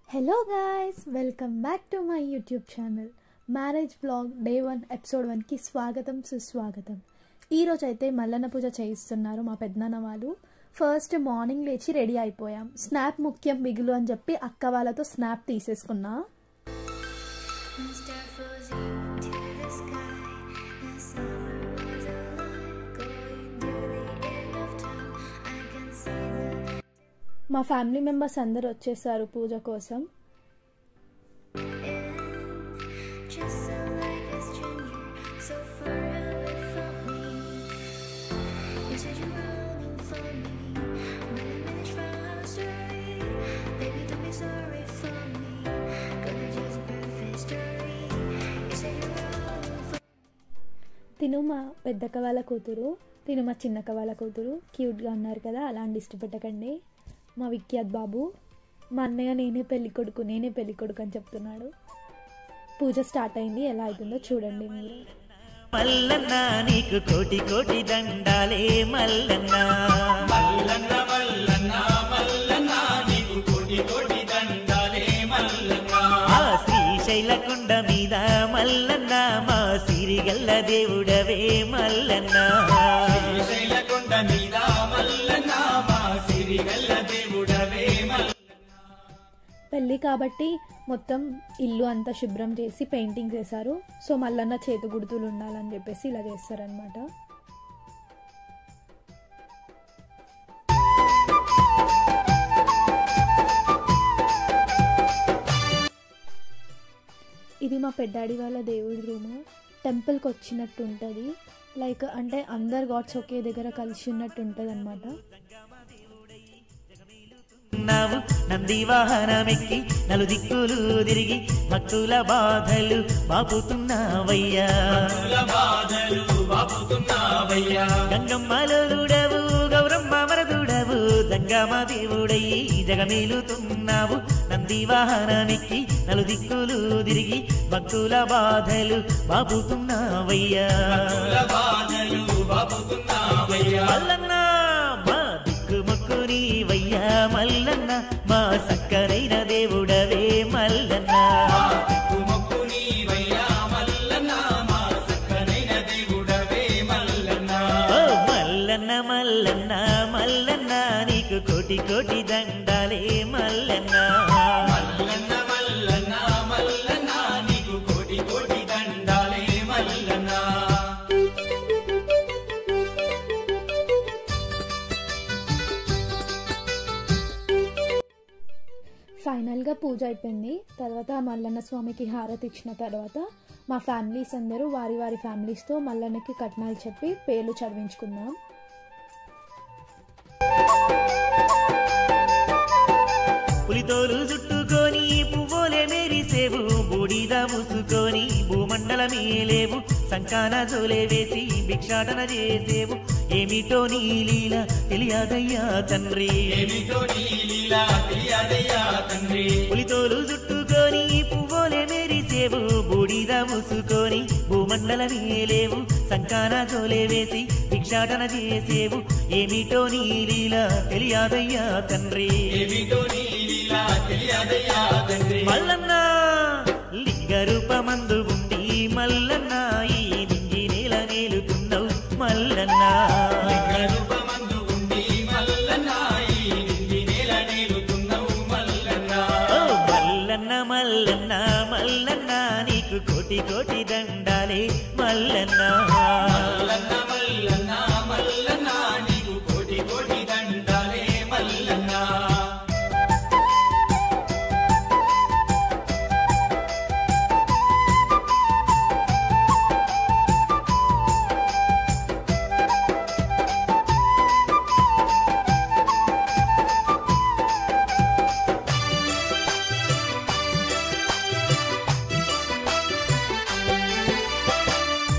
Hello guys, welcome back to my YouTube channel. Marriage vlog day 1 episode 1 కి స్వాగతం సుస్వాగతం. ఈ రోజు అయితే మల్లన్న పూజ చేయిస్తున్నారు మా పెద్దనాన్న వాళ్ళు. ఫస్ట్ మార్నింగ్ లేచి రెడీ అయిపోయాం. స్నాప్ ముఖ్యం మిగులు అని చెప్పి అక్క వాళ్ళతో స్నాప్ తీసేసుకున్నా. మా ఫ్యామిలీ మెంబర్స్ అందరూ వచ్చేసారు పూజ కోసం. తిను మా పెద్దక్క వాళ్ళ కూతురు, తిను మా చిన్నక్క వాళ్ళ కూతురు. క్యూట్గా ఉన్నారు కదా, అలాంటి ఇష్టపెట్టకండి. మా విఖ్యాత్ బాబు, మా అన్నయ్య నేనే పెళ్లి కొడుకు అని చెప్తున్నాడు. పూజ స్టార్ట్ అయింది, ఎలా అవుతుందో చూడండి మీరు. మల్లన్న నీకు కోటి కోటి దండాలే మల్లన్న, మల్లన్న మల్లన్న మల్లన్న నీకు కోటి కోటి దండాలే మల్లన్న. ఆ శ్రీశైల కొండ మీద మల్లన్న మా సిరిగల్ల దేవుడవే మల్లన్న, శ్రీశైల కొండ మీద మల్లన్న మా సిరిగల్ల దేవుడవే మల్లన్న. పెళ్ళి కాబట్టి మొత్తం ఇల్లు అంతా శుభ్రం చేసి పెయింటింగ్ చేశారు. సో మల్లన్న చేతు గుర్తులు ఉండాలని చెప్పేసి ఇలా చేస్తారనమాట. ఇది మా పెద్దాడి వాళ్ళ దేవుడి రూమ్. టెంపుల్కి వచ్చినట్టు ఉంటుంది, లైక్ అంటే అందరు గాడ్స్ ఒకే దగ్గర కలిసి ఉన్నట్టు ఉంటుంది అనమాట. నంది వాహనమెక్కి నలు దిక్కులు తిరిగి భక్తుల బాధలు బాపుతున్నావయ్యా, గంగమ్మలుడవు గౌరమ్మ వరదుడవు జంగమ దేవుడయ్యి జగమేలుతున్నావు. నంది వాహనమెక్కి నలు దిక్కులు తిరిగి భక్తుల బాధలు బాపుతున్నావయ్యా. మల్లన్న మా దిక్కు మొక్కు నీవయ్యా మల్లన్న, మా సక్కరైన దేవుడవే మల్లన్న, ఓ మల్లన్న మల్లన్న మల్లన్న నీకు కోటి కోటి దండాలే మల్లన్న, మల్లన్న మల్లన్న మల్లన్న నీకు కోటి కోటి దండాలే మల్లన్న. ఫైనల్గా పూజ అయిపోయింది. తర్వాత మల్లన్న స్వామికి హారతి ఇచ్చిన తర్వాత మా ఫ్యామిలీస్ అందరూ వారి వారి ఫ్యామిలీస్తో మల్లన్నకి కట్నాలు చెప్పి పేర్లు చదివించుకున్నాం. పులితోలు చుట్టుకొని పువ్వులే మెరిసేవు, బూడిద మూసుకొని భూమండలమేలేవు, సంకాన జోలే వేసి భిక్షాటన చేసేవు. ఏమిటో నీ లీల తెలియదయ్యా తండ్రి, ఏమిటో నీ లీల తెలియదయ్యా తండ్రి. పులితోలు చుట్టుకొని పువ్వులే మెరిసేవు, బూడిద మూసుకొని భూమండలమేలేవు, సంకాన జోలే వేసి భిక్షాటన చేసేవు. ఏమిటో నీ లీల తెలియదయ్యా తండ్రి, ఏమిటో నీ లీల తెలియదయ్యా తండ్రి. మల్లన్న లింగ రూపమందు ఉండి మల్లన్న ఈ మింగి నేల నేలుతున్నావు మల్లన్న, లింగ రూపమందు ఉండి మల్లన్న ఈ మింగి నేల నేలుతున్నావు మల్లన్న, ఓ మల్లన్న మల్లన్న మల్లన్న నీకు కోటి కోటి దండాలే మల్లన్న, మల్లన్న మల్లన్న మల్లన్న నీకు కోటి కోటి దండాలే మల్లన్న.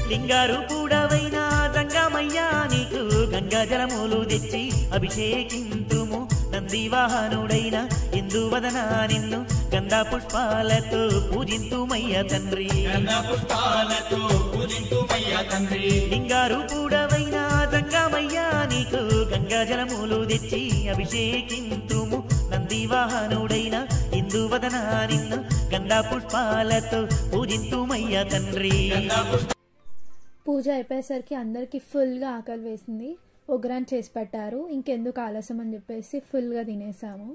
లింగారు కూడవైనా జంగమయ్యా నీకు గంగా జలములు తెచ్చి అభిషేకింతుము. నంది వాహనుడైన ఇందువదన నిన్ను గంధ పుష్పాలతో పూజింతుమయ్య తండ్రి, గంధ పుష్పాలతో పూజింతుమయ్య తండ్రి. లింగారు కూడవైనా జంగమయ్యా నీకు గంగా జలములు తెచ్చి అభిషేకింతుము. నంది వాహనుడైన ఇందువ వదనా నిన్ను గంధ పుష్పాలతో పూజింతుమయ్యా తండ్రి. పూజ అయిపోయేసరికి అందరికీ ఫుల్గా ఆకలి వేసింది. ఒగ్రాన్ చేసి పెట్టారు. ఇంకెందుకు ఆలస్యం అని చెప్పేసి ఫుల్గా తినేసాము.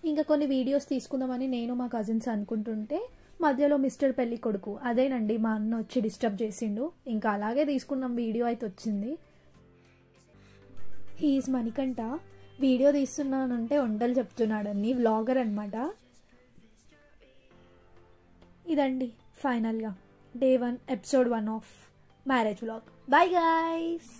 ఇంకా కొన్ని వీడియోస్ తీసుకుందామని నేను మా కజిన్స్ అనుకుంటుంటే మధ్యలో మిస్టర్ పెళ్లి కొడుకు అదేనండి మా అన్న వచ్చి డిస్టర్బ్ చేసిండు. ఇంకా అలాగే తీసుకున్నాం, వీడియో అయితే వచ్చింది. హీఈస్ మణికంఠ. వీడియో తీస్తున్నానంటే వంటలు చెప్తున్నాడు, అన్ని వ్లాగర్ అనమాట. ఇదండి ఫైనల్గా Day 1 Episode 1 of marriage vlog. Bye guys.